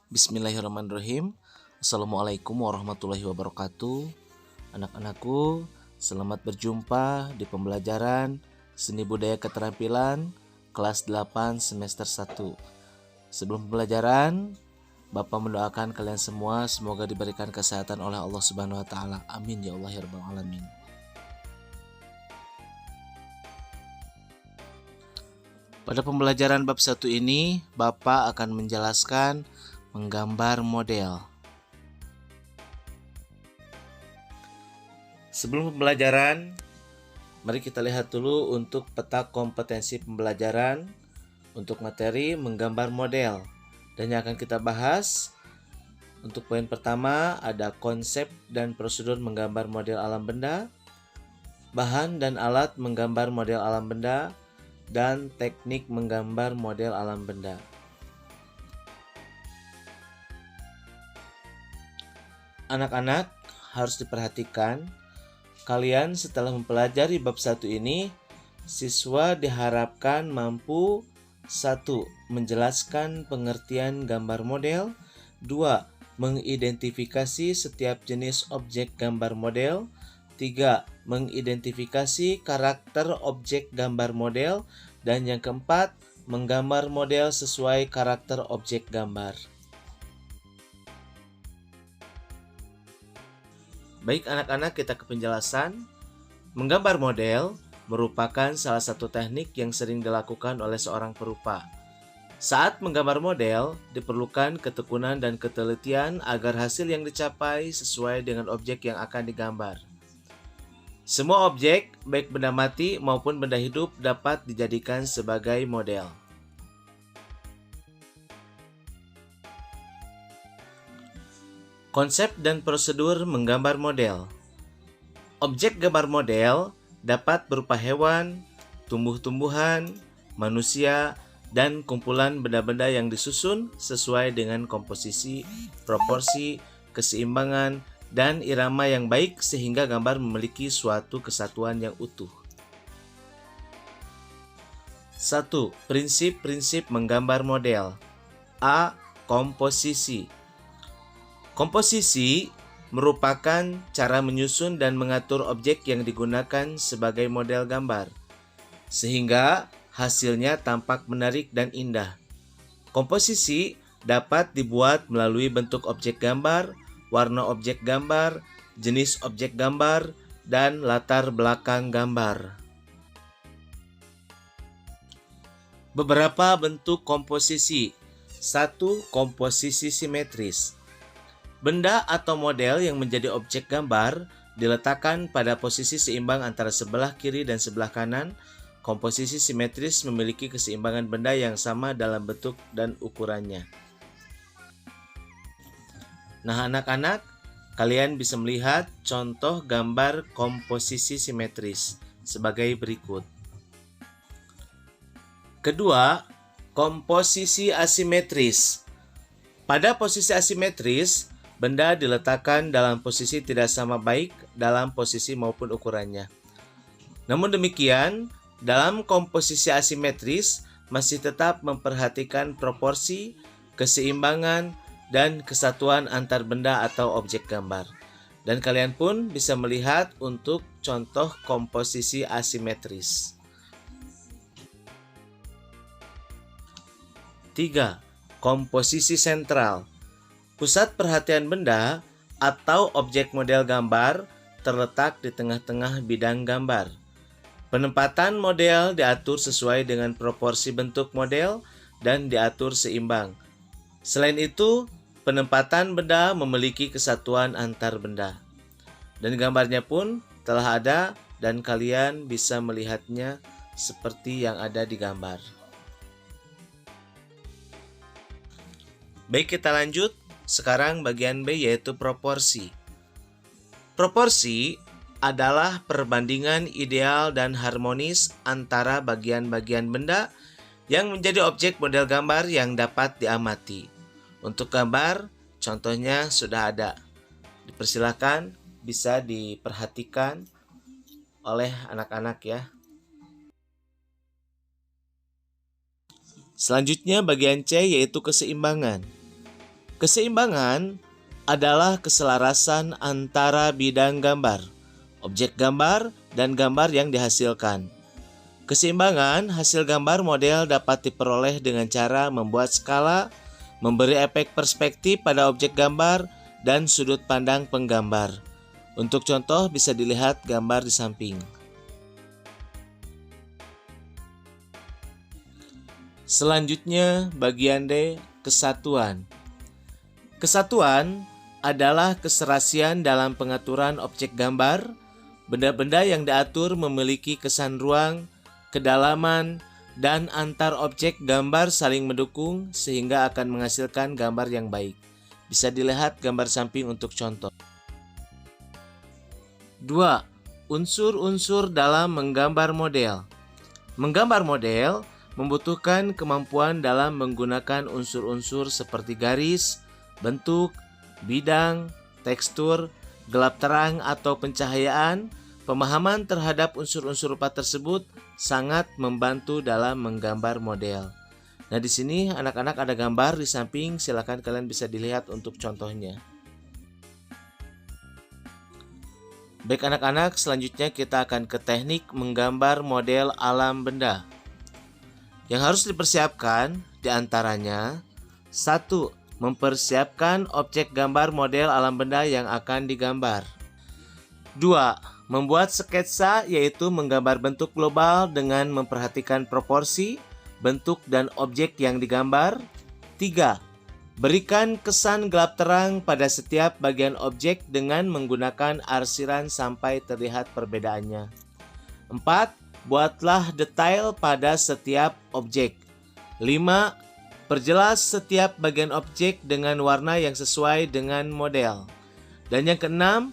Bismillahirrahmanirrahim. Assalamualaikum warahmatullahi wabarakatuh. Anak-anakku, selamat berjumpa di pembelajaran Seni Budaya Keterampilan kelas 8 semester 1. Sebelum pembelajaran, Bapak mendoakan kalian semua semoga diberikan kesehatan oleh Allah Subhanahu wa taala. Amin ya Allah ya rabbal alamin. Pada pembelajaran bab 1 ini, Bapak akan menjelaskan menggambar model. Sebelum pembelajaran, mari kita lihat dulu untuk peta kompetensi pembelajaran untuk materi menggambar model. Dan yang akan kita bahas, untuk poin pertama ada konsep dan prosedur menggambar model alam benda, bahan dan alat menggambar model alam benda, dan teknik menggambar model alam benda. Anak-anak harus diperhatikan, kalian setelah mempelajari bab 1 ini, siswa diharapkan mampu 1. Menjelaskan pengertian gambar model, 2. Mengidentifikasi setiap jenis objek gambar model, 3. Mengidentifikasi karakter objek gambar model, dan yang keempat, menggambar model sesuai karakter objek gambar. Baik anak-anak, kita ke penjelasan. Menggambar model merupakan salah satu teknik yang sering dilakukan oleh seorang perupa. Saat menggambar model, diperlukan ketekunan dan ketelitian agar hasil yang dicapai sesuai dengan objek yang akan digambar. Semua objek, baik benda mati maupun benda hidup, dapat dijadikan sebagai model. Konsep dan prosedur menggambar model. Objek gambar model dapat berupa hewan, tumbuh-tumbuhan, manusia, dan kumpulan benda-benda yang disusun sesuai dengan komposisi, proporsi, keseimbangan, dan irama yang baik sehingga gambar memiliki suatu kesatuan yang utuh. 1. Prinsip-prinsip menggambar model. A. Komposisi. Komposisi merupakan cara menyusun dan mengatur objek yang digunakan sebagai model gambar, sehingga hasilnya tampak menarik dan indah. Komposisi dapat dibuat melalui bentuk objek gambar, warna objek gambar, jenis objek gambar, dan latar belakang gambar. Beberapa bentuk komposisi. 1. Komposisi simetris. Benda atau model yang menjadi objek gambar diletakkan pada posisi seimbang antara sebelah kiri dan sebelah kanan. Komposisi simetris memiliki keseimbangan benda yang sama dalam bentuk dan ukurannya. Nah anak-anak, kalian bisa melihat contoh gambar komposisi simetris sebagai berikut. Kedua, komposisi asimetris. Pada posisi asimetris, benda diletakkan dalam posisi tidak sama baik dalam posisi maupun ukurannya. Namun demikian, dalam komposisi asimetris masih tetap memperhatikan proporsi, keseimbangan, dan kesatuan antar benda atau objek gambar. Dan kalian pun bisa melihat untuk contoh komposisi asimetris. 3. Komposisi sentral. Pusat perhatian benda atau objek model gambar terletak di tengah-tengah bidang gambar. Penempatan model diatur sesuai dengan proporsi bentuk model dan diatur seimbang. Selain itu, penempatan benda memiliki kesatuan antar benda. Dan gambarnya pun telah ada dan kalian bisa melihatnya seperti yang ada di gambar. Baik, kita lanjut. Sekarang bagian B yaitu proporsi. Proporsi adalah perbandingan ideal dan harmonis antara bagian-bagian benda yang menjadi objek model gambar yang dapat diamati. Untuk gambar, contohnya sudah ada. Dipersilakan bisa diperhatikan oleh anak-anak ya. Selanjutnya bagian C yaitu keseimbangan. Keseimbangan adalah keselarasan antara bidang gambar, objek gambar, dan gambar yang dihasilkan. Keseimbangan hasil gambar model dapat diperoleh dengan cara membuat skala, memberi efek perspektif pada objek gambar, dan sudut pandang penggambar. Untuk contoh bisa dilihat gambar di samping. Selanjutnya bagian D, kesatuan. Kesatuan adalah keserasian dalam pengaturan objek gambar. Benda-benda yang diatur memiliki kesan ruang, kedalaman, dan antar objek gambar saling mendukung sehingga akan menghasilkan gambar yang baik. Bisa dilihat gambar samping untuk contoh. 2. Unsur-unsur dalam menggambar model. Menggambar model membutuhkan kemampuan dalam menggunakan unsur-unsur seperti garis, bentuk, bidang, tekstur, gelap terang atau pencahayaan. Pemahaman terhadap unsur-unsur rupa tersebut sangat membantu dalam menggambar model. Nah, di sini anak-anak ada gambar di samping, silakan kalian bisa dilihat untuk contohnya. Baik anak-anak, selanjutnya kita akan ke teknik menggambar model alam benda. Yang harus dipersiapkan diantaranya 1. Mempersiapkan objek gambar model alam benda yang akan digambar. 2. Membuat sketsa, yaitu menggambar bentuk global dengan memperhatikan proporsi, bentuk, dan objek yang digambar. 3. Berikan kesan gelap terang pada setiap bagian objek dengan menggunakan arsiran sampai terlihat perbedaannya. 4. Buatlah detail pada setiap objek. 5. Perjelas setiap bagian objek dengan warna yang sesuai dengan model. Dan yang keenam,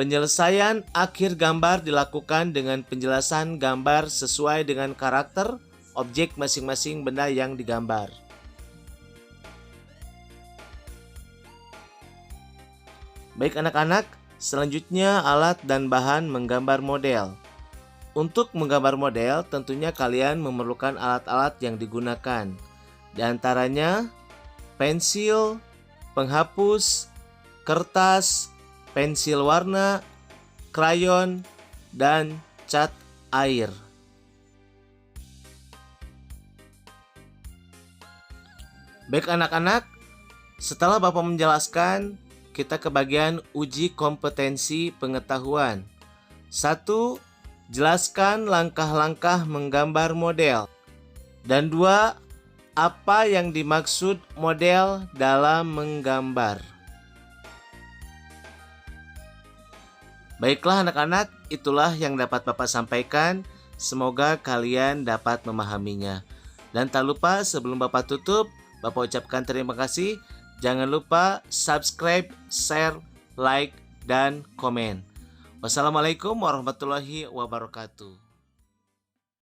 penyelesaian akhir gambar dilakukan dengan penjelasan gambar sesuai dengan karakter objek masing-masing benda yang digambar. Baik anak-anak, selanjutnya alat dan bahan menggambar model. Untuk menggambar model, tentunya kalian memerlukan alat-alat yang digunakan. Di antaranya pensil, penghapus, kertas, pensil warna, krayon, dan cat air. Baik anak-anak, setelah Bapak menjelaskan, kita ke bagian uji kompetensi pengetahuan. 1. Jelaskan langkah-langkah menggambar model. Dan 2. Apa yang dimaksud model dalam menggambar? Baiklah anak-anak, itulah yang dapat Bapak sampaikan. Semoga kalian dapat memahaminya. Dan tak lupa sebelum Bapak tutup, Bapak ucapkan terima kasih. Jangan lupa subscribe, share, like, dan komen. Wassalamualaikum warahmatullahi wabarakatuh.